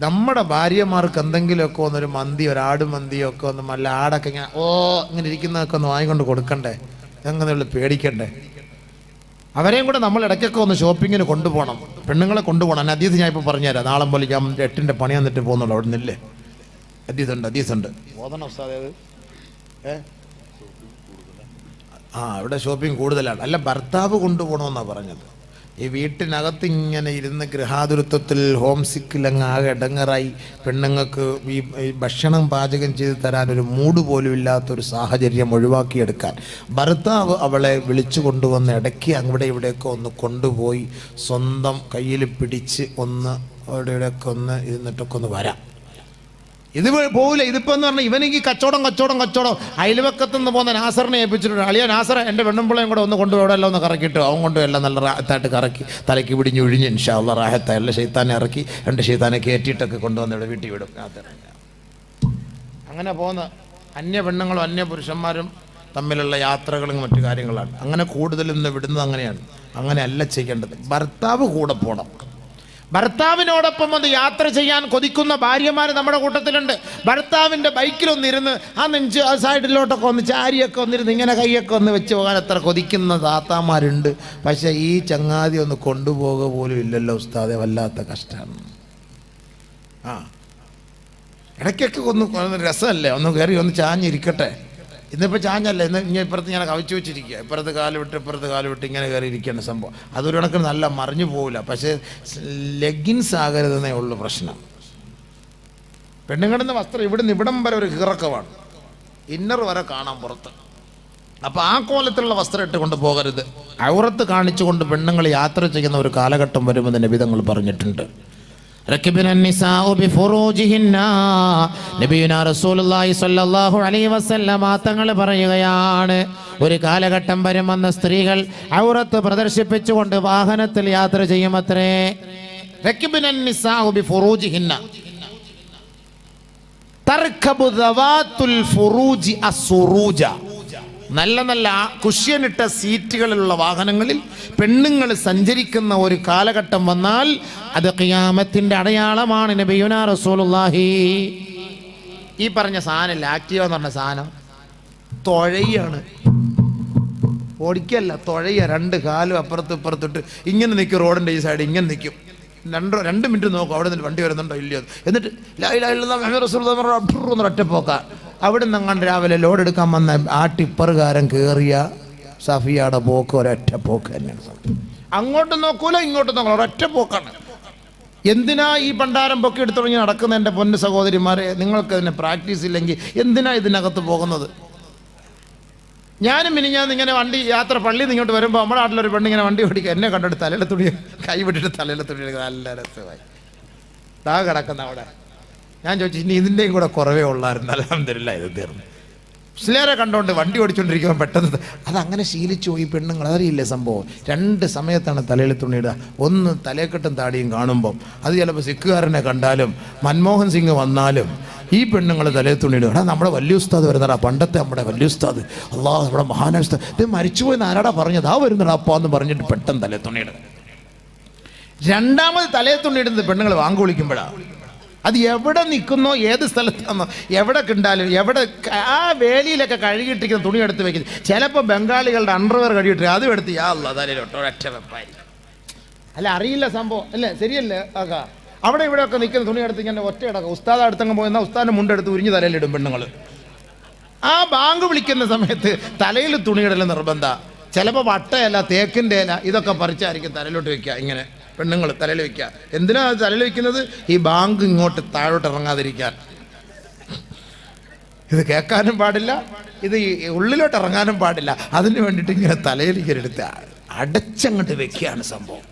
നമ്മുടെ ഭാര്യമാർക്ക് എന്തെങ്കിലുമൊക്കെ ഒന്നൊരു മന്തി, ഒരാട് മന്തിയൊക്കെ ഒന്ന് നല്ല ആടൊക്കെ ഇങ്ങനെ ഇരിക്കുന്നതൊക്കെ ഒന്ന് വാങ്ങിക്കൊണ്ട് കൊടുക്കണ്ടേ, അങ്ങനെയുള്ള പേടിക്കണ്ടേ? അവരെയും കൂടെ നമ്മൾ ഇടയ്ക്കൊക്കെ ഒന്ന് ഷോപ്പിങ്ങിന് കൊണ്ടുപോകണം, പെണ്ണുങ്ങളെ കൊണ്ടുപോകണം. അതീത് ഞാൻ ഇപ്പോൾ പറഞ്ഞുതരാം. നാളെ പോലെ ഞാൻ 8-ന്റെ പണി വന്നിട്ട് പോകുന്നുള്ളൂ. അവിടെ നിന്നില്ലേ? അതീസുണ്ട് ബോധന ഉസ്താദ്. ഇവിടെ ഷോപ്പിംഗ് കൂടുതലാണ്. അല്ല, ഭർത്താവ് കൊണ്ടുപോകണമെന്നാണ് പറഞ്ഞത്. ഈ വീട്ടിനകത്ത് ഇങ്ങനെ ഇരുന്ന് ഗൃഹാതുരത്വത്തിൽ ഹോം സിക്കിലങ്ങ് ആകെ ഇടങ്ങറായി പെണ്ണുങ്ങൾക്ക് ഈ ഭക്ഷണം പാചകം ചെയ്ത് തരാൻ ഒരു മൂഡ് പോലും ഇല്ലാത്തൊരു സാഹചര്യം ഒഴിവാക്കിയെടുക്കാൻ ഭർത്താവ് അവളെ വിളിച്ചു കൊണ്ടുവന്ന് ഇടയ്ക്ക് അവിടെ ഇവിടെയൊക്കെ ഒന്ന് കൊണ്ടുപോയി സ്വന്തം കയ്യിൽ പിടിച്ച് ഒന്ന് അവിടെ ഇവിടെയൊക്കെ ഒന്ന് ഇരുന്നിട്ടൊക്കെ ഒന്ന് വരാം. ഇത് പോകില്ല. ഇതിപ്പോൾ എന്ന് പറഞ്ഞാൽ ഇവനെങ്കിൽ കച്ചവടം അയൽവക്കത്തുനിന്ന് പോകുന്ന നാസറിനെ ഏൽപ്പിച്ചിട്ടുണ്ട്. അളിയ നാസറ എൻ്റെ പെണ്ണുമ്പിളയും കൂടെ ഒന്ന് കൊണ്ടുപോയി അവിടെ എല്ലാം ഒന്ന് കറക്കിയിട്ട് അവൻ കൊണ്ടുപോയി എല്ലാം നല്ല റാഹത്തായിട്ട് കറക്കി തലയ്ക്ക് പിടിഞ്ഞൊഴിഞ്ഞ് ഇൻഷാ അല്ലാഹ് റാഹത്തായി എല്ലാ ഷെയ്ത്താനെ ഇറക്കി 2 ഷെയ്ത്താനെ കയറ്റിയിട്ടൊക്കെ കൊണ്ടുവന്ന് ഇവിടെ വീട്ടിൽ വിടും. അങ്ങനെ പോകുന്ന അന്യ പെണ്ണുങ്ങളും അന്യ പുരുഷന്മാരും തമ്മിലുള്ള യാത്രകളും മറ്റു കാര്യങ്ങളാണ്. അങ്ങനെ കൂടുതലും ഇന്ന് വിടുന്നത് അങ്ങനെയാണ്. അങ്ങനെയല്ല ചെയ്യേണ്ടത്. ഭർത്താവ് കൂടെ പോകണം. ഭർത്താവിനോടൊപ്പം അത് യാത്ര ചെയ്യാൻ കൊതിക്കുന്ന ഭാര്യമാർ നമ്മുടെ കൂട്ടത്തിലുണ്ട്. ഭർത്താവിൻ്റെ ബൈക്കിലൊന്നിരുന്ന് ആ നെഞ്ച് ആ സൈഡിലോട്ടൊക്കെ ഒന്ന് ചാരിയൊക്കെ ഒന്നിരുന്ന് ഇങ്ങനെ കൈയൊക്കെ ഒന്ന് വെച്ച് പോകാൻ എത്ര കൊതിക്കുന്ന താത്താമാരുണ്ട്. പക്ഷേ ഈ ചങ്ങാതി ഒന്ന് കൊണ്ടുപോകുക പോലും ഇല്ലല്ലോ ഉസ്താദെ, വല്ലാത്ത കഷ്ടമാണ്. ഇടയ്ക്കൊക്കെ ഒന്ന് രസമല്ലേ, ഒന്ന് കയറി ഒന്ന് ചാഞ്ഞിരിക്കട്ടെ. ഇന്നിപ്പോൾ ചാഞ്ഞല്ലേ, ഇനി ഇപ്പുറത്ത് ഞാൻ കവിച്ചു വെച്ചിരിക്കുക. ഇപ്പുറത്ത് കാല് വിട്ട് ഇങ്ങനെ കയറി ഇരിക്കേണ്ട സംഭവം. അതൊരു കണക്കിന് നല്ല മറിഞ്ഞു പോവില്ല. പക്ഷേ ലെഗിൻസ് ആകരുതെന്നേ ഉള്ളു പ്രശ്നം. പെണ്ണുങ്ങളുടെ വസ്ത്രം ഇവിടം വരെ ഒരു ഇറക്കമാണ്, ഇന്നർ വരെ കാണാൻ പുറത്ത്. അപ്പോൾ ആ കോലത്തിലുള്ള വസ്ത്രം ഇട്ടുകൊണ്ട് പോകരുത്. ഔറത്ത് കാണിച്ചുകൊണ്ട് പെണ്ണുങ്ങൾ യാത്ര ചെയ്യുന്ന ഒരു കാലഘട്ടം വരുമെന്ന് നബി തങ്ങൾ പറഞ്ഞിട്ടുണ്ട്. തങ്ങൾ പറയുകയാണ്, ഒരു കാലഘട്ടം വരുമെന്ന സ്ത്രീകൾ ഔറത്ത് പ്രദർശിപ്പിച്ചുകൊണ്ട് വാഹനത്തിൽ യാത്ര ചെയ്യുമത്രേ. നല്ല നല്ല കുഷ്യനിട്ട സീറ്റുകളിലുള്ള വാഹനങ്ങളിൽ പെണ്ണുങ്ങൾ സഞ്ചരിക്കുന്ന ഒരു കാലഘട്ടം വന്നാൽ അത് ഖിയാമത്തിന്റെ അടയാളമാണ്. നബിയുനാ റസൂലുള്ളാഹി ഈ പറഞ്ഞ സാധനം ആക്റ്റീവ എന്ന് പറഞ്ഞ സാധനം തുഴയാണ്, ഓടിക്കല്ല, തുഴയ. 2 കാലും അപ്പുറത്ത് ഇപ്പുറത്തിട്ട് ഇങ്ങനെ നിൽക്കും. റോഡിൻ്റെ ഈ സൈഡ് ഇങ്ങനെ നിൽക്കും. 2 മിനിറ്റ് നോക്കും അവിടെ നിന്ന് വണ്ടി വരുന്നുണ്ടോ ഇല്ലയോ. എന്നിട്ട് ലാ ഇലാഹ ഇല്ലല്ലാഹ് മുഹമ്മദ് റസൂലുള്ളാഹി ഒറ്റപ്പോക്ക. അവിടെ നിന്നങ്ങാണ്ട് രാവിലെ ലോഡ് എടുക്കാൻ വന്ന ആ ടിപ്പറുകാരൻ കയറിയ സഫിയയുടെ പോക്ക് ഒരൊറ്റ പോക്ക് തന്നെയാണ്. അങ്ങോട്ടും നോക്കൂല ഇങ്ങോട്ടും നോക്കൂല, ഒരൊറ്റ പോക്കാണ്. എന്തിനാ ഈ പണ്ടാരം പൊക്കി എടുത്തു തുടങ്ങി നടക്കുന്ന എൻ്റെ പൊന്നു സഹോദരിമാരെ? നിങ്ങൾക്ക് അതിന് പ്രാക്ടീസ് ഇല്ലെങ്കിൽ എന്തിനാ ഇതിനകത്ത് പോകുന്നത്? ഞാനും ഇങ്ങനെ വണ്ടി യാത്ര പള്ളിയിൽ നിന്ന് ഇങ്ങോട്ട് വരുമ്പോൾ നമ്മുടെ നാട്ടിലൊരു പെണ്ണിങ്ങനെ വണ്ടി ഓടിക്കുക. എന്നെ കണ്ടിട്ട് തലയിലെ തുണി കൈ വിട്ടിട്ട് തലയിലെ തുണി എടുക്കുക. നല്ല രസമായി താ കിടക്കുന്ന അവിടെ. ഞാൻ ചോദിച്ചു, ഇനി ഇതിൻ്റെയും കൂടെ കുറവേ ഉള്ളായിരുന്നു. അൽഹംദുലില്ലാഹ് ഇത് തീർന്നു. മുസ്ലിയാരെ കണ്ടുകൊണ്ട് വണ്ടി ഓടിച്ചുകൊണ്ടിരിക്കുമ്പോൾ പെട്ടെന്ന് അതങ്ങനെ ശീലിച്ചു പോയി പെണ്ണുങ്ങൾ. അതറിയില്ലേ സംഭവം? 2 സമയത്താണ് തലയിൽ തുണിയിടുക. ഒന്ന് തലയെക്കെട്ടും താടിയും കാണുമ്പം, അത് ചിലപ്പോൾ സിഖുകാരനെ കണ്ടാലും മൻമോഹൻ സിംഗ് വന്നാലും ഈ പെണ്ണുങ്ങൾ തലയിൽ തുണിയിടുക. നമ്മുടെ വലിയ ഉസ്താദ് വരുന്നടാ, പണ്ടത്തെ നമ്മുടെ വലിയ ഉസ്താദ്, അള്ളാഹ് നമ്മുടെ മഹാനായ ഉസ്താദ്, ഇത് മരിച്ചുപോയെന്ന് ആരാടാ പറഞ്ഞത്? ആ വരുന്നടാ അപ്പാ എന്ന് പറഞ്ഞിട്ട് പെട്ടെന്ന് തലയിൽ തുണിയിടുക. 2ാമത് തലയിൽ തുണിയിടുന്നത് പെണ്ണുങ്ങൾ വാങ്ങു വിളിക്കുമ്പോഴാണ്. അത് എവിടെ നിൽക്കുന്നോ, ഏത് സ്ഥലത്താണോ, എവിടെ കണ്ടാലും, എവിടെ ആ വേലിയിലൊക്കെ കഴുകിയിട്ടിരിക്കുന്ന തുണി എടുത്ത് വെക്കുന്നത്. ചിലപ്പോൾ ബംഗാളികളുടെ അണ്ടർവെയർ കഴുകിയിട്ട് അതും എടുത്ത് തലയിലൊറ്റ വെപ്പായി. അല്ല, അറിയില്ല സംഭവം അല്ലേ? ശരിയല്ലേ? അവിടെ ഇവിടെയൊക്കെ നിൽക്കുന്ന തുണി എടുത്ത് ഇങ്ങനെ ഒറ്റ കിടക്കും. ഉസ്താദ് അടുത്തങ്ങ് പോയെന്നാൽ ഉസ്താദിൻ്റെ മുണ്ടെടുത്ത് ഉരിഞ്ഞ് തലയിലിടും പെണ്ണുങ്ങൾ. ആ ബാങ്ക് വിളിക്കുന്ന സമയത്ത് തലയിൽ തുണിയിടൽ നിർബന്ധം. ചിലപ്പോൾ വട്ടയല്ല, തേക്കിൻ്റെ ഇല ഇതൊക്കെ പറിച്ചായിരിക്കും തലയിലോട്ട് വെക്കുക. ഇങ്ങനെ പെണ്ണുങ്ങൾ തലയിൽ വെക്കുക. എന്തിനാണ് അത് തലയിൽ വെക്കുന്നത്? ഈ ബാങ്ക് ഇങ്ങോട്ട് താഴോട്ട് ഇറങ്ങാതിരിക്കാൻ. ഇത് കേൾക്കാനും പാടില്ല, ഇത് ഉള്ളിലോട്ട് ഇറങ്ങാനും പാടില്ല. അതിന് വേണ്ടിയിട്ട് ഇങ്ങനെ തലയിൽ ഇങ്ങനെ എടുത്ത് അടച്ചങ്ങോട്ട് വെക്കുകയാണ് സംഭവം.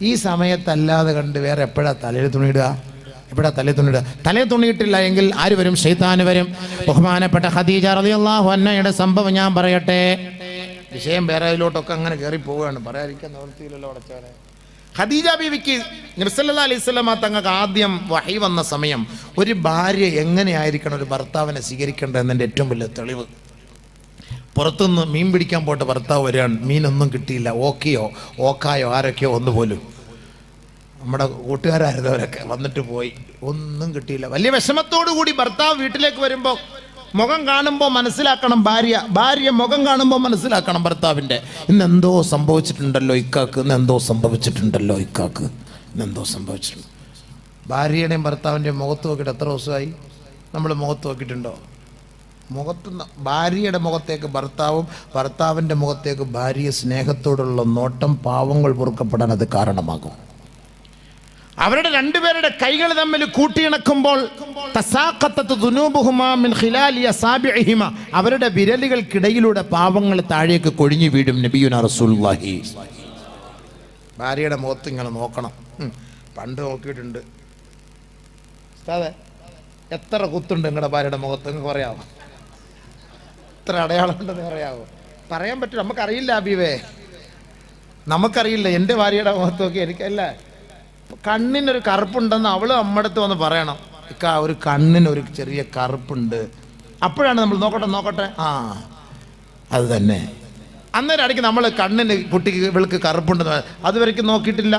ഈ സമയത്തല്ലാതെ കണ്ട് വേറെ എപ്പോഴാണ് തലയിൽ തുണിയിടുക? എപ്പോഴാണ് തലയിൽ തുണിയിടുക? തലയിൽ തുണിയിട്ടില്ല എങ്കിൽ ആര് വരും? ശൈത്താൻ വരും. ബഹുമാനപ്പെട്ട ഖദീജ റളിയല്ലാഹു അൻഹയുടെ സംഭവം ഞാൻ പറയട്ടെ. വിഷയം വേറെ അതിലോട്ടൊക്കെ അങ്ങനെ കയറി പോവുകയാണ്, പറയാതിരിക്കാൻ നിവൃത്തിയില്ലല്ലോ അടച്ചാനെ. ഖദീജ ബീവിക്ക് നബി സല്ലല്ലാഹു അലൈഹി വസല്ലം തങ്ങൾക്ക് ആദ്യം വഹി വന്ന സമയം ഒരു ഭാര്യ എങ്ങനെയായിരിക്കണം ഒരു ഭർത്താവിനെ സ്വീകരിക്കേണ്ടത് എന്നതിൻ്റെ ഏറ്റവും വലിയ തെളിവ്. പുറത്തുനിന്ന് മീൻ പിടിക്കാൻ പോയിട്ട് ഭർത്താവ് വരികയാണ്, മീനൊന്നും കിട്ടിയില്ല, ഓക്കായോ ആരൊക്കെയോ ഒന്നുപോലും. നമ്മുടെ കൂട്ടുകാരായിരുന്നു അവരൊക്കെ. വന്നിട്ട് പോയി, ഒന്നും കിട്ടിയില്ല. വലിയ വിഷമത്തോടു കൂടി ഭർത്താവ് വീട്ടിലേക്ക് വരുമ്പോൾ മുഖം കാണുമ്പോൾ മനസ്സിലാക്കണം ഭാര്യ മുഖം കാണുമ്പോൾ മനസ്സിലാക്കണം ഭർത്താവിൻ്റെ ഇന്നെന്തോ സംഭവിച്ചിട്ടുണ്ടല്ലോ ഇക്കാക്ക്, ഇന്നെന്തോ സംഭവിച്ചിട്ടുണ്ടല്ലോ ഇക്കാക്ക്, ഇന്നെന്തോ സംഭവിച്ചിട്ടുണ്ട്. ഭാര്യയുടെയും ഭർത്താവിൻ്റെയും മുഖത്ത് നോക്കിയിട്ട് എത്ര ദിവസമായി നമ്മൾ മുഖത്ത് നോക്കിയിട്ടുണ്ടോ? ഭാര്യയുടെ മുഖത്തേക്ക് ഭർത്താവും ഭർത്താവിൻ്റെ മുഖത്തേക്ക് ഭാര്യ സ്നേഹത്തോടുള്ള നോട്ടം പാവങ്ങൾ പൊറുക്കപ്പെടാൻ അത് കാരണമാകും. അവരുടെ രണ്ടുപേരുടെ കൈകൾ തമ്മിൽ കൂട്ടിയിണക്കുമ്പോൾ അവരുടെ വിരലുകൾക്കിടയിലൂടെ പാവങ്ങൾ താഴേക്ക് കൊഴിഞ്ഞു വീഴും. നബിയുനാ റസൂലുള്ളാഹി. ഭാര്യയുടെ മുഖത്ത് ഇങ്ങനെ നോക്കണം. പണ്ട് നോക്കിയിട്ടുണ്ട്. എത്ര കുത്തുണ്ട് നിങ്ങളുടെ ഭാര്യയുടെ മുഖത്ത് നിങ്ങൾക്ക് പറയാമോ? എത്ര അടയാളം ഉണ്ടെന്ന് പറയാമോ? പറയാൻ പറ്റും, നമുക്കറിയില്ല അബീവേ, നമുക്കറിയില്ല. എൻ്റെ ഭാര്യയുടെ മുഖത്ത് നോക്കി എനിക്കല്ല, കണ്ണിനൊരു കറുപ്പുണ്ടെന്ന് അവള് നമ്മുടെ അടുത്ത് വന്ന് പറയണം, ഇക്ക ഒരു കണ്ണിനൊരു ചെറിയ കറുപ്പുണ്ട്. അപ്പോഴാണ് നമ്മൾ നോക്കട്ടെ ആ അത് തന്നെ. അന്നേരം ഇടയ്ക്ക് നമ്മൾ കണ്ണിന് കുട്ടിക്ക് ഇവൾക്ക് കറുപ്പുണ്ടെന്ന് അതുവരെയ്ക്ക് നോക്കിയിട്ടില്ല,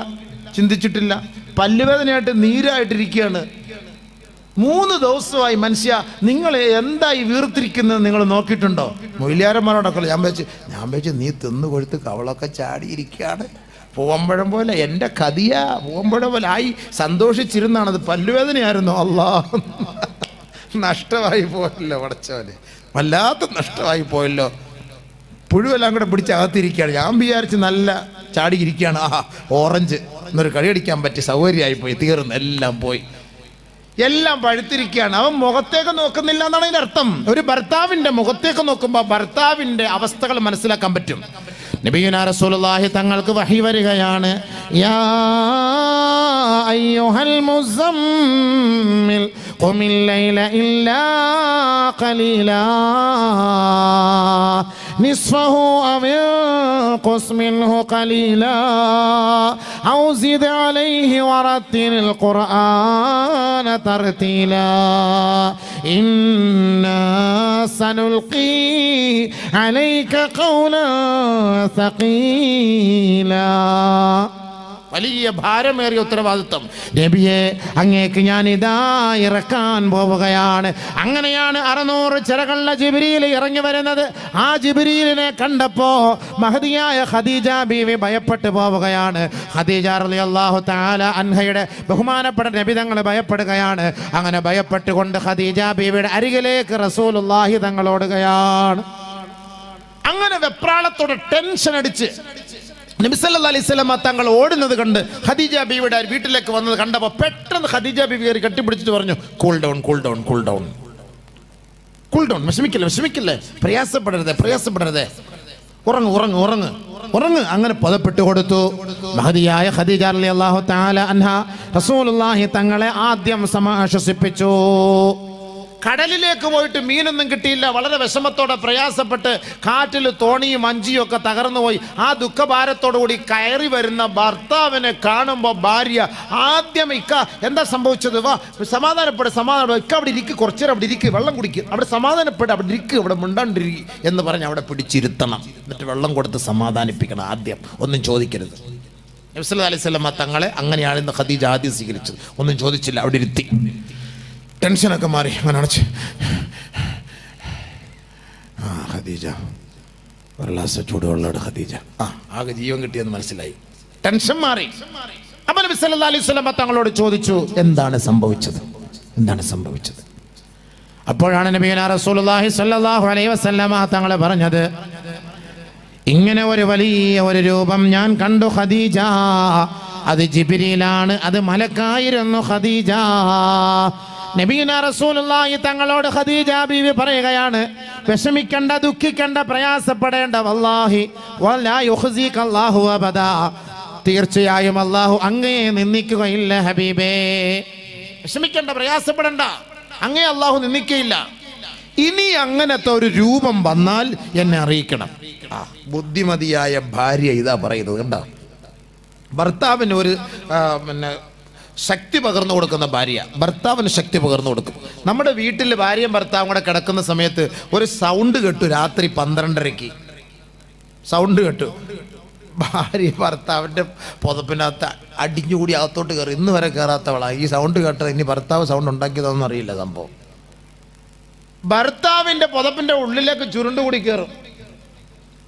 ചിന്തിച്ചിട്ടില്ല. പല്ലുവേദനയായിട്ട് നീരായിട്ടിരിക്കുകയാണ്. 3 ദിവസമായി മനുഷ്യ നിങ്ങൾ എന്തായി വീർത്തിരിക്കുന്നത് നിങ്ങൾ നോക്കിയിട്ടുണ്ടോ? മൊയിലിയാരന്മാരോടൊക്കെ ഞാൻ വെച്ച് നീ തിന്നു കൊഴുത്ത് കവളൊക്കെ ചാടിയിരിക്കുകയാണ്. പൂവമ്പഴം പോലെ എൻ്റെ കതിയ പൂവമ്പഴം പോലെ ആയി സന്തോഷിച്ചിരുന്നാണത്. പല്ലുവേദനയായിരുന്നു. അല്ലാ, നഷ്ടമായി പോയല്ലോ പടച്ചവന്, വല്ലാത്ത നഷ്ടമായി പോയല്ലോ. പുഴുവെല്ലാം കൂടെ പിടിച്ചകത്തിരിക്കുകയാണ്. ഞാൻ വിചാരിച്ച് നല്ല ചാടിയിരിക്കുകയാണ്. ഓറഞ്ച് എന്നൊരു കളിയടിക്കാൻ പറ്റി, സൗകര്യമായി പോയി, തീർന്നു, എല്ലാം പോയി, എല്ലാം പഴുത്തിരിക്കുകയാണ്. അവൻ മുഖത്തേക്ക് നോക്കുന്നില്ല എന്നാണ് അതിൻ്റെ അർത്ഥം. ഒരു ഭർത്താവിൻ്റെ മുഖത്തേക്ക് നോക്കുമ്പോൾ ഭർത്താവിൻ്റെ അവസ്ഥകൾ മനസ്സിലാക്കാൻ പറ്റും. നബിയുനാ റസൂലുള്ളാഹി തങ്ങൾക്ക് വഹി വരികയാണ്. യാ അയ്യുഹൽ മുസമ്മിൽ ഖുമിൽ ലൈല ഇല്ലാ ഖലീലാ നിസ്ഫഹു അവ ഖുസ് മിൻഹു ഖലീലാ ഔ സിദ് അലൈഹി വറത്തിലിൽ ഖുർആന തർതീലാ ഇന്നാ സനുൽഖി അലൈക ഖൗലാ സഖീലാ. വലിയ ഭാരമേറിയ ഉത്തരവാദിത്വം. നബിയെ, അങ്ങേക്ക് ഞാൻ ഇതാ ഇറക്കാൻ പോവുകയാണ്. അങ്ങനെയാണ് 600 ചിറകുള്ള ജിബ്രീൽ ഇറങ്ങി വരുന്നത്. ആ ജിബ്രീലിനെ കണ്ടപ്പോൾ മഹദിയായ ഖദീജ ബീവി ഭയപ്പെട്ടു പോവുകയാണ്. ഖദീജ റളിയല്ലാഹു തആല അൻഹയുടെ ബഹുമാനപ്പെട്ട നബി തങ്ങൾ ഭയപ്പെടുകയാണ്. അങ്ങനെ ഭയപ്പെട്ടുകൊണ്ട് ഖദീജ ബീവിയുടെ അരികിലേക്ക് റസൂലുള്ളാഹി തങ്ങളോടുകയാണ്. അങ്ങനെ വെപ്രാളത്തോടെ ടെൻഷൻ അടിച്ച് നബി സല്ലല്ലാഹു അലൈഹി വസല്ലം തങ്ങൾ ഓടുന്നത് കണ്ട് ഖദീജ ബീവിയുടെ വീട്ടിലേക്ക് വന്നത് കണ്ടപ്പോൾ പെട്ടെന്ന് ഖദീജ ബീവി കെട്ടിപ്പിടിച്ചിട്ട് പറഞ്ഞു, കൂൾ ഡൗൺ, വിഷമിക്കില്ലേ, പ്രയാസപ്പെടരുത്, ഉറങ്ങ്. അങ്ങനെ പദപ്പെട്ടു കൊടുത്തു. മഹദിയായ ഖദീജ റളിയല്ലാഹു തആല അൻഹ റസൂലുള്ളാഹി തങ്ങളെ ആദ്യം സമാശ്വസിപ്പിച്ചു. കടലിലേക്ക് പോയിട്ട് മീനൊന്നും കിട്ടിയില്ല. വളരെ വിഷമത്തോടെ പ്രയാസപ്പെട്ട് കാറ്റിൽ തോണിയും അഞ്ചിയും ഒക്കെ തകർന്നുപോയി. ആ ദുഃഖഭാരത്തോടുകൂടി കയറി വരുന്ന ഭർത്താവിനെ കാണുമ്പോൾ ഭാര്യ ആദ്യം, ഇക്ക എന്താ സംഭവിച്ചത്, വാ സമാധാനപ്പെട്, ഇക്ക അവിടെ ഇരിക്ക്, കുറച്ചേരം അവിടെ ഇരിക്ക്, വെള്ളം കുടിക്കുക, അവിടെ സമാധാനപ്പെട്, അവിടെ ഇരിക്കുക, അവിടെ മിണ്ടാണ്ടിരിക്കുക എന്ന് പറഞ്ഞ് അവിടെ പിടിച്ചിരുത്തണം. എന്നിട്ട് വെള്ളം കൊടുത്ത് സമാധാനിപ്പിക്കണം. ആദ്യം ഒന്നും ചോദിക്കരുത്. നബി സല്ലല്ലാഹു അലൈഹി വസല്ലം തങ്ങളെ അങ്ങനെയാണ് ഇന്ന് ഖദീജ ആദ്യം സ്വീകരിച്ചത്. ഒന്നും ചോദിച്ചില്ല, അവിടെ ഇരുത്തി. ടെൻഷനൊക്കെ മാറി. അങ്ങനെ അടച്ച്, ഖദീജ ഒരു ഗ്ലാസ് ചൂടുവെള്ളമാണ് ഖദീജ. ആകെ ജീവൻ കിട്ടിയെന്ന് മനസ്സിലായി, ടെൻഷൻ മാറി. അപ്പോൾ നബി സല്ലല്ലാഹു അലൈഹി വസല്ലം തങ്ങളോട് ചോദിച്ചു, എന്താണ് സംഭവിച്ചത്? അപ്പോഴാണ് നബിയുനാ റസൂലുള്ളാഹി സ്വല്ലല്ലാഹു അലൈഹി വസല്ലം തങ്ങൾ പറഞ്ഞത്, ഇങ്ങനെ ഒരു വലിയ ഒരു രൂപം ഞാൻ കണ്ടു ഖദീജ. അത് ജിബ്രീലാണ്, അത് മലക്കായിരുന്നു ഖദീജ. നബിയുനാ റസൂലുള്ളാഹി തങ്ങളോട് ഖദീജ ബീവി പറയുകയാണ്, വിഷമിക്കണ്ട, ദുഃഖിക്കണ്ട, പ്രയാസപ്പെടേണ്ട. വല്ലാഹി വലാ യുഖ്സിക അല്ലാഹു അബദാ, തീർച്ചയായും അല്ലാഹു അങ്ങയെ നിന്ദിക്കുകയില്ല ഹബീബേ. വിഷമിക്കണ്ട, പ്രയാസപ്പെടണ്ട, അങ്ങയെ അല്ലാഹു നിന്ദിക്കുകയില്ല. ഇനി അങ്ങനത്തെ ഒരു രൂപം വന്നാൽ എന്നെ അറിയിക്കണം. ബുദ്ധിമതിയായ ഭാര്യ ഇതാ പറയുന്നത്, കണ്ടോ? ഭർത്താവിന് ഒരു ശക്തി പകർന്നു കൊടുക്കുന്ന ഭാര്യ ഭർത്താവിന് ശക്തി പകർന്നു കൊടുക്കും. നമ്മുടെ വീട്ടിൽ ഭാര്യയും ഭർത്താവും കൂടെ കിടക്കുന്ന സമയത്ത് ഒരു സൗണ്ട് കേട്ടു. രാത്രി 12:30 സൗണ്ട് കേട്ടു. ഭാര്യ ഭർത്താവിൻ്റെ പുതപ്പിനകത്ത് അടിഞ്ഞുകൂടി അകത്തോട്ട് കയറി ഇന്ന് വരെ കയറാത്തവളാണ്. ഈ സൗണ്ട് കേട്ടത് ഇനി ഭർത്താവ് സൗണ്ട് ഉണ്ടാക്കിയതൊന്നും അറിയില്ല സംഭവം. ഭർത്താവിൻ്റെ പുതപ്പിൻ്റെ ഉള്ളിലേക്ക് ചുരുണ്ടുകൂടി കയറും.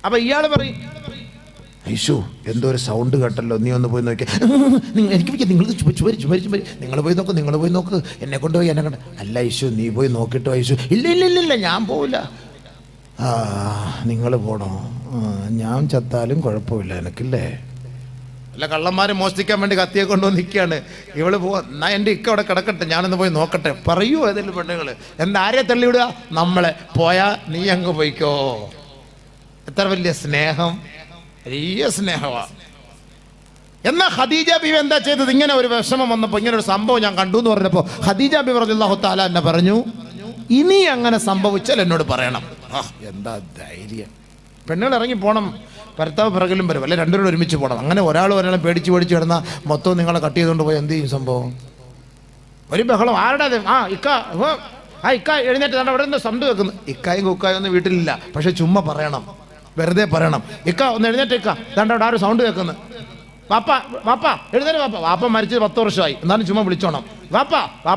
അപ്പം ഇയാൾ പറയും, ഐശു എന്തോ ഒരു സൗണ്ട് കേട്ടല്ലോ, നീ ഒന്ന് പോയി നോക്കി. എനിക്ക് നിങ്ങൾ നിങ്ങൾ പോയി നോക്ക് എന്നെ കൊണ്ടുപോയി എന്നെ കണ്ട. അല്ല ഐശു നീ പോയി നോക്കിട്ടോ. ഐശു ഇല്ല ഞാൻ പോവില്ല. നിങ്ങൾ പോണോ? ഞാൻ ചത്താലും കുഴപ്പമില്ല എനിക്കില്ലേ. അല്ല കള്ളന്മാർ മോഷ്ടിക്കാൻ വേണ്ടി കത്തിയെ കൊണ്ടുവന്ന് നിൽക്കുകയാണ്. ഇവള് പോവാ, എന്നാ എൻ്റെ ഇക്ക അവിടെ കിടക്കട്ടെ, ഞാനൊന്ന് പോയി നോക്കട്ടെ. പറയൂ ഏതെങ്കിലും പെണ്ണുങ്ങൾ. എന്താരെ തള്ളിവിടുക? നമ്മളെ. പോയാ നീ അങ്ങ് പോയിക്കോ. എത്ര വലിയ സ്നേഹം, വലിയ സ്നേഹമാണ്. എന്നാൽ ഖദീജ ബീവി എന്താ ചെയ്തത്? ഇങ്ങനെ ഒരു വിഷമം വന്നപ്പോൾ, ഇങ്ങനെ ഒരു സംഭവം ഞാൻ കണ്ടു എന്ന് പറഞ്ഞപ്പോൾ ഖദീജ ബീവി റളിയല്ലാഹു തആല എന്നെ പറഞ്ഞു, ഇനി അങ്ങനെ സംഭവിച്ചാൽ എന്നോട് പറയണം. എന്താ ധൈര്യം! പെണ്ണുകൾ ഇറങ്ങി പോകണം, ഭർത്താവ് പിറകിലും വരും, അല്ലെ രണ്ടുപേരും ഒരുമിച്ച് പോകണം. അങ്ങനെ ഒരാളെ പേടിച്ച് കിടന്നാൽ മൊത്തം നിങ്ങളെ കട്ട് ചെയ്തുകൊണ്ട് പോയി എന്ത് ചെയ്യും? സംഭവം ഒരു ബഹളം. ആരുടെ? ഇക്ക എഴുന്നേറ്റ് അവിടെ നിന്ന് സൗണ്ട് കേൾക്കുന്നു. ഇക്കായും കുക്കായും ഒന്നും വീട്ടിലില്ല, പക്ഷെ ചുമ്മാ പറയണം, വെറുതെ പറയണം. ഇക്ക ഒന്ന് എഴുന്നേറ്റ്, ഇക്ക ദാണ്ട അവിടെ ആരും സൗണ്ട് കേൾക്കുന്നു. വാപ്പ എഴുന്നേറ്റ്. വാപ്പ മരിച്ചത് 10 വർഷമായി, എന്നാലും ചുമ്മാ വിളിച്ചോണം. വാപ്പ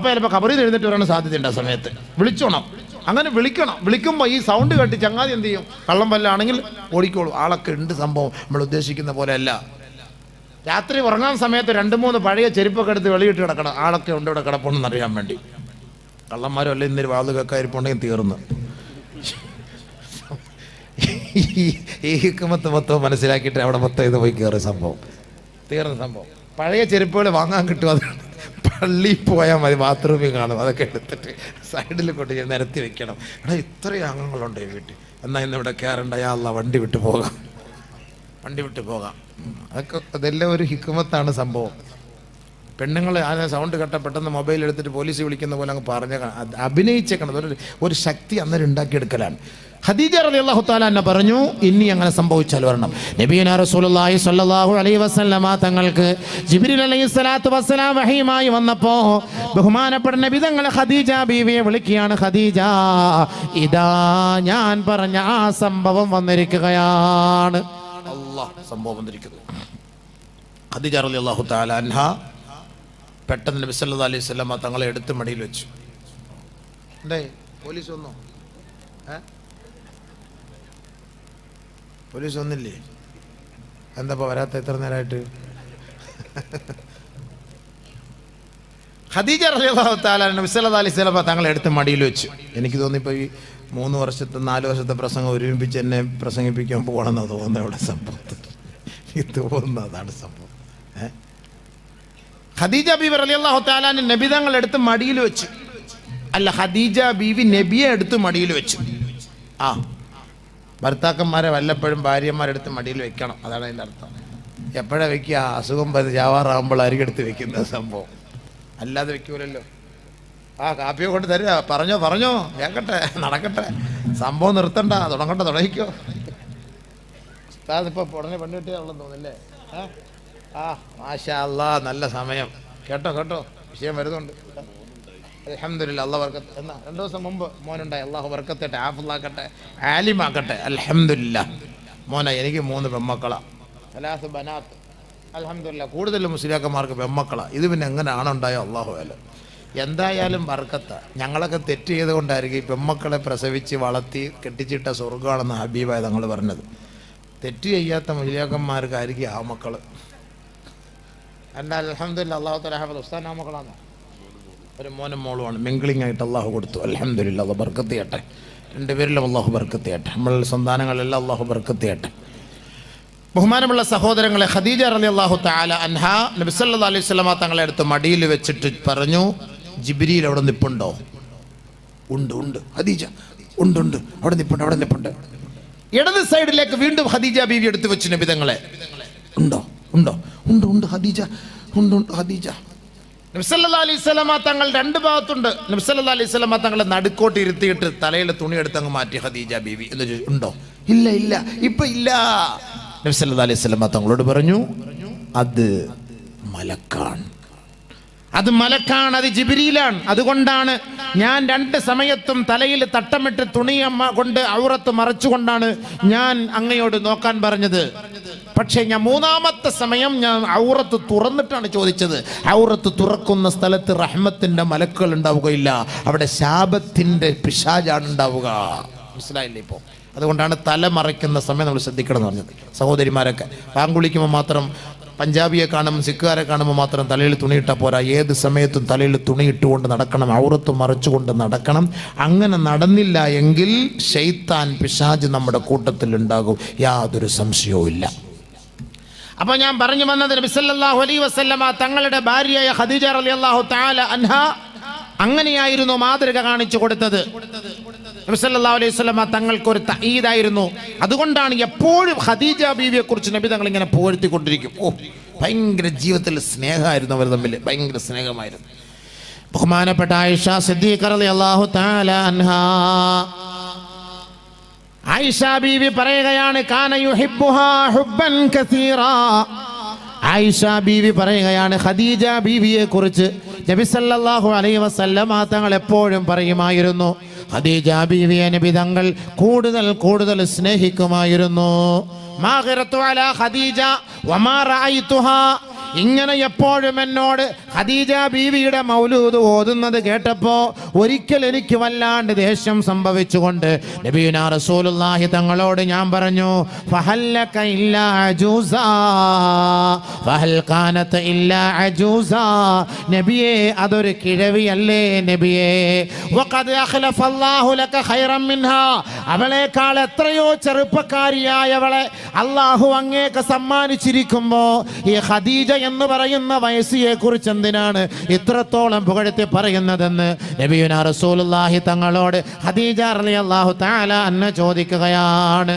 ചിലപ്പോൾ ഖബറിൽ നിന്ന് എഴുന്നേറ്റ് വരാൻ സാധ്യതയുണ്ട്. ആ സമയത്ത് വിളിച്ചോണം. അങ്ങനെ വിളിക്കണം. വിളിക്കുമ്പോൾ ഈ സൗണ്ട് കേട്ട് ചങ്ങാതി എന്ത് ചെയ്യും? കള്ളം വല്ലാണെങ്കിൽ ഓടിക്കോളൂ. ആളൊക്കെ ഉണ്ട്. സംഭവം നമ്മൾ ഉദ്ദേശിക്കുന്ന പോലെ അല്ല. രാത്രി ഉറങ്ങാൻ സമയത്ത് 2-3 പഴയ ചെരുപ്പൊക്കെ എടുത്ത് വെളിയിട്ട് കിടക്കണം. ആളൊക്കെ ഉണ്ട് ഇവിടെ കിടപ്പുണ്ടെന്ന് അറിയാൻ വേണ്ടി. കള്ളന്മാരും അല്ല ഇന്നൊരു വാത് കേൾക്കാതിരിപ്പുണ്ടെങ്കിൽ തീർന്ന്. ഈ ഹിക്മത്ത് മൊത്തം മനസ്സിലാക്കിയിട്ട് അവിടെ മൊത്തം ഇത് പോയി കയറിയ സംഭവം തീർന്ന സംഭവം. പഴയ ചെരുപ്പുകൾ വാങ്ങാൻ കിട്ടും. അത് പള്ളിയിൽ പോയാൽ മതി, ബാത്റൂമിൽ കാണും. അതൊക്കെ എടുത്തിട്ട് സൈഡിൽ കൊണ്ട് നിരത്തി വെക്കണം. എടാ ഇത്രയും അംഗങ്ങളുണ്ട് ഈ വീട്ടിൽ, എന്നാൽ ഇന്ന് ഇവിടെ കയറണ്ട, യാ അല്ലാ വണ്ടി വിട്ട് പോകാം. അതൊക്കെ അതെല്ലാം ഒരു ഹിക്മത്താണ് സംഭവം. പെണ്ണുങ്ങൾ ആ സൗണ്ട് കേട്ട പെട്ടെന്ന് മൊബൈൽ എടുത്തിട്ട് പോലീസ് വിളിക്കുന്ന പോലെ അങ്ങ് അഭിനയിച്ചേക്കണം. ഒരു ശക്തി അന്നേരം ഉണ്ടാക്കിയെടുക്കലാണ്. ഖദീജ റളിയല്ലാഹു തആല അൻഹ പറഞ്ഞു, ഇനി അങ്ങനെ സംഭവിച്ചാൽ വരണം. നബിയുനാ റസൂലുള്ളാഹി സ്വല്ലല്ലാഹു അലൈഹി വസല്ലമ തങ്ങൾക്ക് ജിബ്രീൽ അലൈഹിസ്സലാത്തു വസ്സലാം വഹീമായി വന്നപ്പോൾ ബഹുമാനപ്പെട്ട നബി തങ്ങൾ ഖദീജ ബീവിയെ വിളിക്കുകയാണ്. ഖദീജ, ഇതാ ഞാൻ പറഞ്ഞ ആ സംഭവം വന്നിരിക്കുകയാണ്. സംഭവം വന്നിരിക്കുന്നു. ഖദീജ റളിയല്ലാഹു തആല അൻഹ പെട്ടെന്ന് നബി സല്ലല്ലാഹു അലൈഹി വസല്ലമ തങ്ങളെ എടുത്ത് മടിയിൽ വെച്ചു. പോലീസ് വന്നോ? പോലീസ് വന്നില്ലേ? എന്താ വരാത്ത എത്ര നേരമായിട്ട്? ഖദീജ റളിയല്ലാഹു തആല നബി സല്ലല്ലാഹു അലൈഹി വസല്ലമ തങ്ങളെ എടുത്ത് മടിയിൽ വെച്ചു. എനിക്ക് തോന്നിപ്പോൾ ഈ 3 വർഷത്തെ 4 വർഷത്തെ പ്രസംഗം ഒരുമിപ്പിച്ച് എന്നെ പ്രസംഗിപ്പിക്കാൻ പോകണമെന്നാണ് തോന്നുന്നത്. ഇവിടെ സംഭവത്തിൽ തോന്നുന്നതാണ് സംഭവം. ഖദീജ ബീവി റളിയല്ലാഹു തആല നബി തങ്ങൾ എടുത്ത് മടിയിൽ വെച്ചു. അല്ല, ഖദീജ ബീവി നബിയെ എടുത്ത് മടിയിൽ വെച്ചു. ഭർത്താക്കന്മാരെ വല്ലപ്പോഴും ഭാര്യമാരെടുത്ത് മടിയിൽ വെക്കണം, അതാണ് അതിൻ്റെ അർത്ഥം. എപ്പോഴാണ് വെക്കുക? അസുഖം ജാവാറാകുമ്പോൾ അരികെടുത്ത് വെക്കുന്ന സംഭവം, അല്ലാതെ വെക്കൂലല്ലോ. കാപ്പിയോ കൊണ്ട് തരിക, പറഞ്ഞോ കേൾക്കട്ടെ, നടക്കട്ടെ, സംഭവം നിർത്തണ്ട, തുടങ്ങിക്കോ. ഇപ്പോൾ ഉടനെ പെണ്ണ് കിട്ടിയാണെന്ന് തോന്നുന്നില്ലേ? മാഷാ അല്ലാ, നല്ല സമയം. കേട്ടോ വിഷയം വരുന്നുണ്ട്. അൽഹംദുലില്ലാ, അല്ലാഹു ബർക്കത്ത്. എന്നാ 2 ദിവസം മുമ്പ് മോനുണ്ടായി, അല്ലാഹു ബർക്കത്തട്ടെ, ആഫിളാക്കട്ടെ, ആലിമാക്കട്ടെ. അൽഹംദുലില്ലാ. മോനെ, എനിക്ക് 3 പെൺമക്കളാണ്, 3 ബനാത്ത്. അൽഹംദുലില്ലാ, കൂടുതലും മുസ്ലിയാക്കന്മാർക്ക് പെൺമക്കളാണ്. ഇത് പിന്നെ എങ്ങനെ ആണുണ്ടായോ അല്ലാഹു അലം. എന്തായാലും ബർക്കത്താ. ഞങ്ങളൊക്കെ തെറ്റ് ചെയ്തുകൊണ്ടായിരിക്കും ഈ പെൺമക്കളെ പ്രസവിച്ച് വളർത്തി കെട്ടിച്ചിട്ട സ്വർഗ്ഗമാണെന്ന് ഹബീബായ തങ്ങൾ പറഞ്ഞത്. തെറ്റ് ചെയ്യാത്ത മുസ്ലിയാക്കന്മാർക്കായിരിക്കും ആ മക്കൾ. എന്താ അൽഹംദുലില്ലാ, അല്ലാഹു തആല ഹാഫിള്. ഉസ്താദ് ആ മക്കളാണ്, ഒരു മോനും മോളുമാണ്. മിംഗ്ലിംഗ് ആയിട്ട് അള്ളാഹു കൊടുത്തു. അൽഹംദുലില്ലാ, അല്ലാഹു ബർക്കത്ത് ചെയ്യട്ടെ. 2 പേരിലും അള്ളാഹു ബർക്കത്ത് ചെയ്യട്ടെ. നമ്മൾ സന്താനങ്ങളെല്ലാം അള്ളാഹു ബർക്കത്ത് ചെയ്യട്ടെ. ബഹുമാനമുള്ള സഹോദരങ്ങളെ, ഖദീജ റളിയല്ലാഹു തആല അൻഹ നബി സല്ലല്ലാഹു അലൈഹി വസല്ലമ തങ്ങളെ അടുത്ത് മടിയിൽ വെച്ചിട്ട് പറഞ്ഞു, ജിബ്രീൽ അവിടെ നിൽപ്പുണ്ടോ? ഉണ്ട് ഖദീജ, ഉണ്ട് അവിടെ നിൽപ്പുണ്ട്. ഇടത് സൈഡിലേക്ക് വീണ്ടും ഖദീജ ബീവി എടുത്തു വെച്ചു നബി തങ്ങളെ. ഉണ്ട് ഖദീജ, ഉണ്ട് ഖദീജ. നബി സല്ലല്ലാഹു അലൈഹി വസല്ലമ തങ്ങൾ 2 ഭാഗത്തുണ്ട്. നബി സല്ലല്ലാഹു അലൈഹി വസല്ലമ തങ്ങളെ നടുക്കോട്ട് ഇരുത്തിയിട്ട് തലയിൽ തുണി എടുത്ത് അങ്ങ് മാറ്റി ഖദീജ ബീവി. എന്ന് ചോദിച്ചു, ഉണ്ടോ? ഇല്ല, ഇപ്പൊ ഇല്ല. നബി സല്ലല്ലാഹു അലൈഹി വസല്ലമ തങ്ങളോട് പറഞ്ഞു, അത് മലക്കാണ്, അത് ജിബ്രീലാണ്. അതുകൊണ്ടാണ് ഞാൻ 2 സമയത്തും തലയിൽ തട്ടമിട്ട് തുണിയമ്മ കൊണ്ട് ഔറത്ത് മറച്ചുകൊണ്ടാണ് ഞാൻ അങ്ങയോട് നോക്കാൻ പറഞ്ഞത്. പക്ഷേ ഞാൻ മൂന്നാമത്തെ സമയം ഞാൻ ഔറത്ത് തുറന്നിട്ടാണ് ചോദിച്ചത്. ഔറത്ത് തുറക്കുന്ന സ്ഥലത്ത് റഹ്മത്തിൻ്റെ മലക്കുകൾ ഉണ്ടാവുകയില്ല, അവിടെ ശാപത്തിൻ്റെ പിശാചാണ് ഉണ്ടാവുക. മനസ്സിലായില്ലേ? ഇപ്പോൾ അതുകൊണ്ടാണ് തല മറയ്ക്കുന്ന സമയം നമ്മൾ ശ്രദ്ധിക്കണം എന്ന് പറഞ്ഞത്. സഹോദരിമാരൊക്കെ പാങ്കുളിക്കുമ്പോൾ മാത്രം, പഞ്ചാബിയെ കാണുമ്പോൾ സിഖുകാരെ കാണുമ്പോൾ മാത്രം തലയിൽ തുണിയിട്ടാൽ പോരാ, ഏത് സമയത്തും തലയിൽ തുണിയിട്ടുകൊണ്ട് നടക്കണം, ഔറത്ത് മറച്ചുകൊണ്ട് നടക്കണം. അങ്ങനെ നടന്നില്ല എങ്കിൽ ശൈത്താൻ പിശാച് നമ്മുടെ കൂട്ടത്തിലുണ്ടാകും, യാതൊരു സംശയവും ഇല്ല. അപ്പോൾ ഞാൻ പറഞ്ഞു വന്നത്, നബി സല്ലല്ലാഹു അലൈഹി വസല്ലമ തങ്ങളുടെ ഭാര്യയായ ഖദീജ റളിയല്ലാഹു തആല അൻഹ അങ്ങനെയായിരുന്നു മാതൃക കാണിച്ചു കൊടുത്തത്. നബി സല്ലല്ലാഹു അലൈഹി വസല്ലമ തങ്ങൾക്കൊരു തഈദായിരുന്നു. അതുകൊണ്ടാണ് എപ്പോഴും ഖദീജ ബീവിയെ കുറിച്ച് നബി തങ്ങൾ ഇങ്ങനെ പുകഴ്ത്തിക്കൊണ്ടിരിക്കും. ഭയങ്കര ജീവിതത്തിൽ സ്നേഹമായിരുന്നു അവർ തമ്മിൽ, ഭയങ്കര സ്നേഹമായിരുന്നു. ബഹുമാനപ്പെട്ട ആയിഷ സിദ്ദീഖ റളിയല്ലാഹു തആല അൻഹ, ആയിഷ ബീവി പറയുകയാണ്, കാന യുഹിബ്ബുഹാ ഹുബ്ബൻ കസീറാ. ആയിഷ ബീവി പറയുകയാണ്, ഖദീജ ബീവിയെ കുറിച്ച് നബി സല്ലല്ലാഹു അലൈഹി വസല്ലമ തങ്ങൾ എപ്പോഴും പറയുമായിരുന്നു, ഖദീജ ബീവിയെ നബി തങ്ങൾ കൂടുതൽ കൂടുതൽ സ്നേഹിക്കുമായിരുന്നു. മാഗിറത്തു അലാ ഖദീജ വമാ റഅയ്തുഹാ. ഇങ്ങനെ എപ്പോഴും എന്നോട് ഖദീജ ബീവിയുടെ മൗലൂദ് ഓതുന്നത് കേട്ടപ്പോൾ ഒരിക്കൽ എനിക്ക് വല്ലാണ്ട് ദേഷ്യം സംഭവിച്ചുകൊണ്ട് നബിയുനാ റസൂലുള്ളാഹി തങ്ങളോട് ഞാൻ പറഞ്ഞു, ഫഹല്ലക ഇല്ലാ അജൂസാ ഫഹൽ കാനത ഇല്ലാ അജൂസാ. നബിയേ, അതൊരു കിഴവിയല്ലേ നബിയേ. വഖദ് അഖ്ലഫല്ലാഹു ലക ഖൈറൻ മിൻഹാ. അവളേക്കാൾ എത്രയോ ചെറുപ്പക്കാരിയായവളെ അല്ലാഹു അങ്ങേക്ക് സമ്മാനിച്ചിരിക്കുമ്പോൾ ഈ ഖദീജ എന്ന് പറയുന്ന വയസ്സിയെ കുറിച്ച് എന്തിനാണ് ഇത്രത്തോളം പുകഴ്ത്തി പറയുന്നതെന്ന് നബിയുനാ റസൂലുള്ളാഹി തങ്ങളോട് ഖദീജ റളിയല്ലാഹു തആല അൻഹ ചോദിക്കുകയാണ്.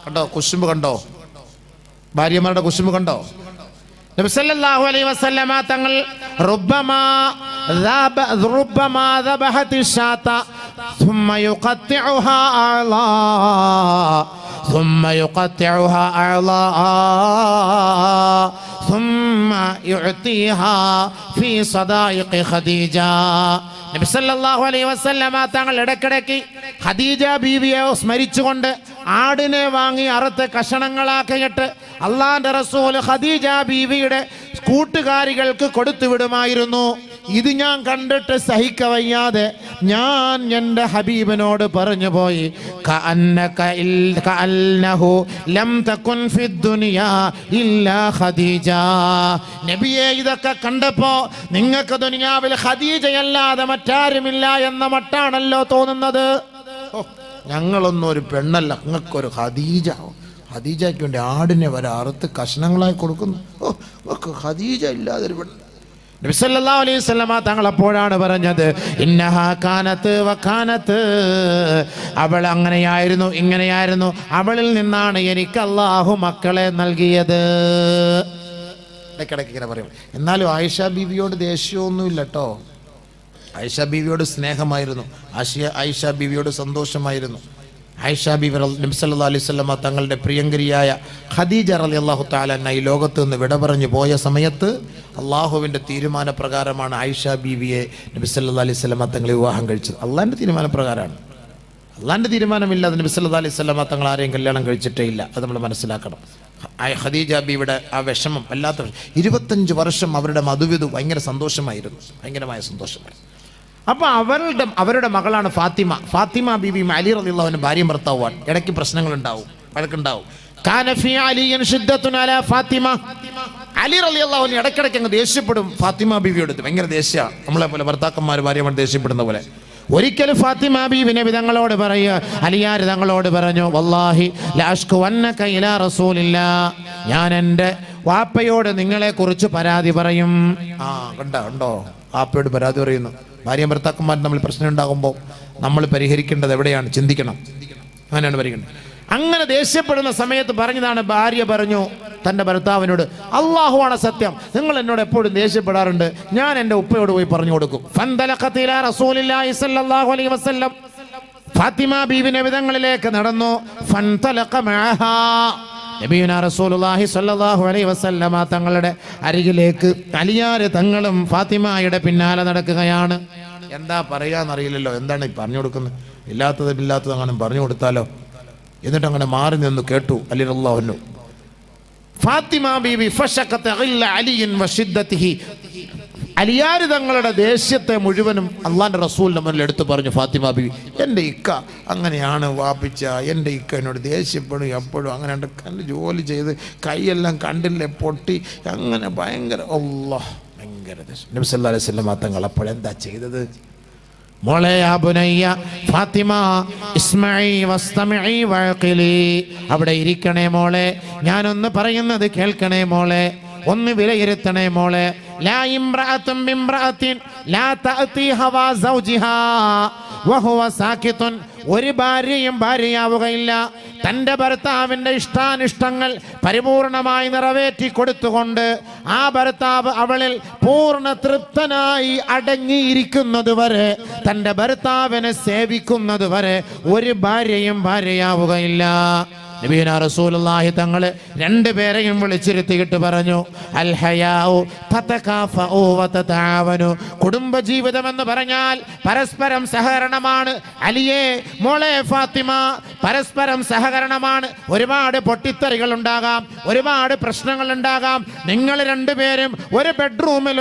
കണ്ടോ കുശുമ്പ്, കണ്ടോ ഭാര്യമാരുടെ കുശുമ്പ് കണ്ടോ? നബി സല്ലല്ലാഹു അലൈഹി വസല്ലമ തങ്ങൾ റുബ്ബമാ ദബഹതി ഷാത ثم يقطعها أعضاء ثم يعطيها في صدائق خديجة. നബി സല്ലല്ലാഹു അലൈഹി വസല്ലമ തങ്ങൾ ഇടയ്ക്കിടയ്ക്ക് ഖദീജ ബീവിയെ സ്മരിച്ചുകൊണ്ട് ആടിനെ വാങ്ങി അറുത്ത് കഷണങ്ങളാക്കിയിട്ട് അള്ളാന്റെ റസൂൽ ഖദീജ ബീവിയുടെ കൂട്ടുകാരികൾക്ക് കൊടുത്തു വിടുമായിരുന്നു. ഇത് ഞാൻ കണ്ടിട്ട് സഹിക്കവയ്യാതെ ഞാൻ എൻ്റെ ഹബീബിനോട് പറഞ്ഞു പോയി, കഅന്നഹു ലം തകുൻ ഫിദ്ദുനിയാ ഇല്ലാ ഖദീജ. നബിയെ, ഇതൊക്കെ കണ്ടപ്പോ നിങ്ങൾക്ക് ദുനിയാവിൽ ഖദീജയല്ലാതെ മറ്റാരുമില്ല എന്ന മട്ടാണല്ലോ തോന്നുന്നത്. ഞങ്ങളൊന്നും ഒരു പെണ്ണല്ല, നിങ്ങൾക്കൊരു ഖദീജയ്ക്ക് വേണ്ടി ആടിനെ വരെ അറുത്ത് കഷ്ണങ്ങളായി കൊടുക്കുന്നു. ഖദീജ ഇല്ലാതൊരു പെണ്ണ്. നബി സല്ലല്ലാഹു അലൈഹി വസല്ലമ തങ്ങൾ അപ്പോഴാണ് പറഞ്ഞത്, ഇന്നഹാ കാനത്ത് വകാനത്ത്. അവൾ അങ്ങനെയായിരുന്നു, ഇങ്ങനെയായിരുന്നു. അവളിൽ നിന്നാണ് എനിക്ക് അല്ലാഹു മക്കളെ നൽകിയത്. ഇടയ്ക്കിടയ്ക്ക് ഇങ്ങനെ പറയും. എന്നാലും ആയിഷ ബീവിയോട് ദേഷ്യമൊന്നുമില്ല കേട്ടോ. ആയിഷ ബീവിയോട് സ്നേഹമായിരുന്നു, ആയിഷ ബീവിയോട് സന്തോഷമായിരുന്നു. ആയിഷ ബീവി നബി സല്ലല്ലാഹു അലൈഹി വസല്ലമ തങ്ങളുടെ പ്രിയങ്കരിയായ ഖദീജ റളിയല്ലാഹു തആല അൻഹ ഈ ലോകത്ത് നിന്ന് വിട പറഞ്ഞു പോയ സമയത്ത് അള്ളാഹുവിൻ്റെ തീരുമാനപ്രകാരമാണ് ആയിഷ ബീവിയെ നബി സല്ലല്ലാഹു അലൈഹി വസല്ലമ തങ്ങൾ വിവാഹം കഴിച്ചത്. അള്ളാഹിൻ്റെ തീരുമാനപ്രകാരമാണ്. അള്ളാഹിൻ്റെ തീരുമാനമില്ലാതെ നബി സല്ലല്ലാഹു അലൈഹി വസല്ലമ തങ്ങൾ ആരെയും കല്യാണം കഴിച്ചിട്ടേ ഇല്ല. അത് നമ്മൾ മനസ്സിലാക്കണം. ഖദീജ ബീവിയുടെ ആ വിഷമം വല്ലാത്ത 25 വർഷം അവരുടെ മധുവിധു ഭയങ്കര സന്തോഷമായിരുന്നു, ഭയങ്കരമായ സന്തോഷമായിരുന്നു. അപ്പോൾ അവരുടെ മകളാണ് ഫാത്തിമ ബീവി അലി റളിയല്ലാഹു അൻഹു ഭാര്യയും ഭർത്താവുമാണ്. ഇടയ്ക്ക് പ്രശ്നങ്ങളുണ്ടാവും, വഴക്കുണ്ടാവും. കാന ഫീ അലിയൻ ശിദ്ദത്തുൻ അലാ ഫാത്തിമ. അലി റളിയല്ലാഹു അൻഹു ഇടയ്ക്കിടയ്ക്ക് അങ്ങ് ദേഷ്യപ്പെടും ഫാത്തിമ ബീവിയോട്. ഭയങ്കര ദേഷ്യമാണ്, നമ്മളെ പോലെ ഭർത്താക്കന്മാർ ഭാര്യമാർ ദേഷ്യപ്പെടുന്ന പോലെ. ഒരിക്കൽ ഫാത്തിമ ബീവി നബി തങ്ങളോട് പറയുക, അലിയാർ തങ്ങളോട് പറഞ്ഞു, വല്ലാഹി ലാ അഷ്കുവന്നക ഇലാ റസൂലില്ലാ. ഞാൻ എൻ്റെ വാപ്പയോട് നിങ്ങളെ കുറിച്ച് പരാതി പറയും. കണ്ടോ, വാപ്പയോട് പരാതി പറയുന്നു. ഭാര്യയും ഭർത്താക്കന്മാർ നമ്മൾ പ്രശ്നം ഉണ്ടാകുമ്പോൾ നമ്മൾ പരിഹരിക്കേണ്ടത് എവിടെയാണ്? ചിന്തിക്കണം. അങ്ങനെയാണ് പരിഹരിക്കേണ്ടത്. അങ്ങനെ ദേഷ്യപ്പെടുന്ന സമയത്ത് പറഞ്ഞതാണ്, ഭാര്യ പറഞ്ഞു തൻ്റെ ഭർത്താവിനോട്, അല്ലാഹുവാണ് സത്യം, നിങ്ങൾ എന്നോട് എപ്പോഴും ദേഷ്യപ്പെടാറുണ്ട്, ഞാൻ എൻ്റെ ഉപ്പയോട് പോയി പറഞ്ഞു കൊടുക്കും. ഫന്തലഖത് ഇലാ റസൂലില്ലാഹി സ്വല്ലല്ലാഹു അലൈഹി വസല്ലം. ഫാത്തിമ ബീവി നബിതങ്ങളിലേക്ക് നടന്നു. ഫന്തലഖ മഅഹാ. നബിയുനാ റസൂലുള്ളാഹി സ്വല്ലല്ലാഹു അലൈഹി വസല്ലമ തങ്ങളുടെ അരികിലേക്ക് അലിയാർ തങ്ങളും ഫാത്തിമയുടെ പിന്നാലെ നടക്കുകയാണ്. എന്താ പറയാന്നറിയില്ലല്ലോ, എന്താണ് ഈ പറഞ്ഞു കൊടുക്കുന്നത്? ഇല്ലാത്തത് അങ്ങനെ പറഞ്ഞു കൊടുത്താലോ. എന്നിട്ട് അങ്ങനെ മാറി നിന്ന് കേട്ടു അലി റളിയല്ലാഹു അൻഹു. ഫാത്തിമ ബീവി ഫശഖത ഗില്ല അലിയിൻ വശിദ്ദതിഹി, അലിയാർ തങ്ങളുടെ ദേഷ്യത്തെ മുഴുവനും അള്ളാന്റെ റസൂലിന്റെ മുന്നിൽ എടുത്തു പറഞ്ഞു. ഫാത്തിമ ബീവി, എൻ്റെ ഇക്ക അങ്ങനെയാണ് വാപ്പിച്ച, എൻ്റെ ഇക്ക എന്നോട് ദേഷ്യപ്പെടും എപ്പോഴും, അങ്ങനെ കണ്ട് ജോലി ചെയ്ത് കൈയെല്ലാം കണ്ടില്ലേ പൊട്ടി, അങ്ങനെ ഭയങ്കര അല്ലാഹ് ഭയങ്കര ദേഷ്യം. നബി സല്ലല്ലാഹു അലൈഹി വസല്ലം തങ്ങൾ അപ്പോഴെന്താ ചെയ്തത്? മോളെ യാ ബുനയ്യ ഫാത്തിമ ഇസ്മഈ വസ്തമിഈ വഅഖിലി, അവിടെ ഇരിക്കണേ മോളെ, ഞാനൊന്ന് പറയുന്നത് കേൾക്കണേ മോളെ, ഒന്ന് വിലയിരുത്തണേ മോളെ. ലാ ഇംറഅത്തുൻ ബിംറഅത്തിൻ ലാ തഅതി ഹവാ സൗജിഹാ വഹുവ സാകിതുൻ, ഒരു ഭാര്യയും ഭാര്യയാവുകയില്ല തൻ്റെ ഭർത്താവിൻ്റെ ഇഷ്ടാനിഷ്ടങ്ങൾ പരിപൂർണമായി നിറവേറ്റി കൊടുത്തുകൊണ്ട് ആ ഭർത്താവ് അവളിൽ പൂർണ്ണ തൃപ്തനായി അടങ്ങിയിരിക്കുന്നത് വരെ, തൻ്റെ ഭർത്താവിനെ സേവിക്കുന്നത് വരെ ഒരു ഭാര്യയും ഭാര്യയാവുകയില്ല. നബിയുനാ റസൂലുള്ളാഹി തങ്ങൾ രണ്ടുപേരെയും വിളിച്ചിരുത്തിയിട്ട് പറഞ്ഞു, അൽ ഹയാഉ തതകാഫഉ വതതആവനു, കുടുംബജീവിതം എന്ന് പറഞ്ഞാൽ പരസ്പരം സഹകരണമാണ്. അലിയെ, മോളെ ഫാത്തിമ, പരസ്പരം സഹകരണമാണ്. ഒരുപാട് പൊട്ടിത്തെറികൾ ഉണ്ടാകാം, ഒരുപാട് പ്രശ്നങ്ങൾ ഉണ്ടാകാം. നിങ്ങൾ രണ്ടുപേരും ഒരു ബെഡ്റൂമിൽ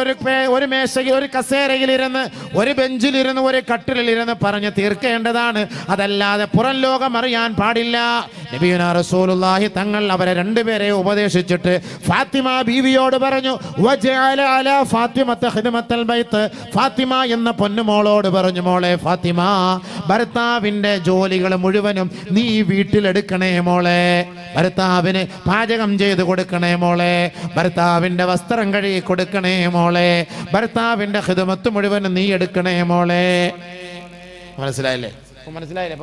ഒരു മേശയിൽ ഒരു കസേരയിലിരുന്ന് ഒരു ബെഞ്ചിലിരുന്ന് ഒരു കട്ടിലിരുന്ന് പറഞ്ഞ് തീർക്കേണ്ടതാണ്, അതല്ലാതെ പുറം ലോകം അറിയാൻ പാടില്ല. നബിയുനാ റസൂലുള്ളാഹി തങ്ങൾ അവരെ രണ്ടുപേരെ ഉപദേശിച്ചിട്ട് ഫാത്തിമ ബീവിയോട് പറഞ്ഞു, വജഅല അലാ ഫാത്തിമത ഖിദ്മത്തൽ ബൈത്ത്, ഫാത്തിമ എന്ന പൊന്നുമോളോട് പറഞ്ഞു, മോളെ ഫാത്തിമ, ഭർത്താവിൻ്റെ ജോലികൾ മുഴുവനും നീ വീട്ടിലെടുക്കണേ മോളെ, ഭർത്താവിന് പാചകം ചെയ്ത് കൊടുക്കണേ മോളെ, ഭർത്താവിൻ്റെ വസ്ത്രം കഴുകി കൊടുക്കണേ മോളെ, ഭർത്താവിൻ്റെ ഖിദ്മത്ത് മുഴുവനും നീ എടുക്കണേ മോളെ. മനസ്സിലായില്ലേ?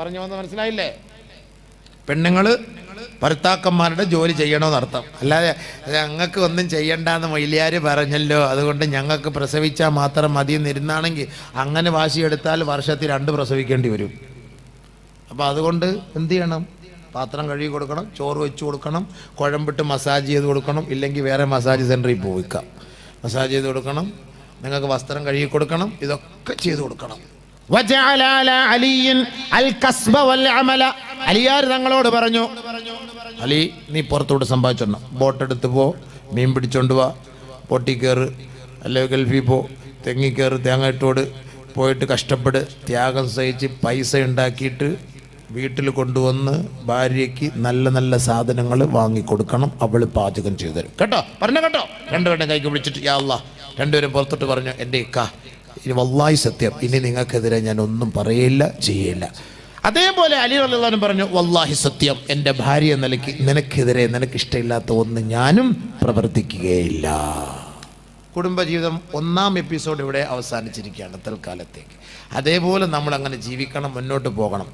പറഞ്ഞു വന്ന് മനസ്സിലായില്ലേ? പെണ്ണുങ്ങൾ ഭർത്താക്കന്മാരുടെ ജോലി ചെയ്യണമെന്നർത്ഥം. അല്ലാതെ ഞങ്ങൾക്ക് ഒന്നും ചെയ്യണ്ടെന്ന് മൊയ്ലിയാർ പറഞ്ഞല്ലോ, അതുകൊണ്ട് ഞങ്ങൾക്ക് പ്രസവിച്ചാൽ മാത്രം മതി എന്നിരുന്നാണെങ്കിൽ അങ്ങനെ വാശിയെടുത്താൽ വർഷത്തിൽ 2 പ്രസവിക്കേണ്ടി വരും. അപ്പോൾ അതുകൊണ്ട് എന്ത് ചെയ്യണം? പാത്രം കഴുകി കൊടുക്കണം, ചോറ് വെച്ച് കൊടുക്കണം, കുഴമ്പിട്ട് മസാജ് ചെയ്ത് കൊടുക്കണം, ഇല്ലെങ്കിൽ വേറെ മസാജ് സെൻറ്ററിൽ പോയിക്കാം, മസാജ് ചെയ്ത് കൊടുക്കണം, നിങ്ങൾക്ക് വസ്ത്രം കഴുകി കൊടുക്കണം, ഇതൊക്കെ ചെയ്ത് കൊടുക്കണം. അലിയാർ തങ്ങളോട് പറഞ്ഞു, അലി, നീ പുറത്തോട്ട് സമ്പാദിച്ചോണം, ബോട്ടെടുത്ത് പോ, മീൻ പിടിച്ചോണ്ട് വാ, പൊട്ടി കയറ്, അല്ലെങ്കിൽ ഗൾഫിൽ പോ, തെങ്ങി കയറ്, തേങ്ങ ഇട്ടോട്, പോയിട്ട് കഷ്ടപ്പെട്, ത്യാഗം സഹിച്ച് പൈസ ഉണ്ടാക്കിയിട്ട് വീട്ടിൽ കൊണ്ടുവന്ന് ഭാര്യയ്ക്ക് നല്ല നല്ല സാധനങ്ങൾ വാങ്ങിക്കൊടുക്കണം, അവൾ പാചകം ചെയ്തു തരും കേട്ടോ. പറഞ്ഞ കേട്ടോ? രണ്ടുപേരും കൈക്ക് വിളിച്ചിട്ട് യാ അല്ലാഹ്, രണ്ടുപേരും പുറത്തോട്ട് പറഞ്ഞു, എൻ്റെ ഇക്ക, ഇനി വല്ലാഹി സത്യം, ഇനി നിങ്ങൾക്കെതിരെ ഞാൻ ഒന്നും പറയില്ല, ചെയ്യില്ല. അതേപോലെ അലി റളിയല്ലാഹു അൻഹു പറഞ്ഞു, വല്ലാഹി സത്യം, എൻ്റെ ഭാര്യ എന്ന നിലയ്ക്ക് നിനക്കെതിരെ നിനക്കിഷ്ടമില്ലാത്ത ഒന്ന് ഞാനും പ്രവർത്തിക്കുകയില്ല. കുടുംബജീവിതം 1ാം എപ്പിസോഡ് ഇവിടെ അവസാനിച്ചിരിക്കുകയാണ് തൽക്കാലത്തേക്ക്. അതേപോലെ നമ്മൾ അങ്ങനെ ജീവിക്കണം, മുന്നോട്ട് പോകണം.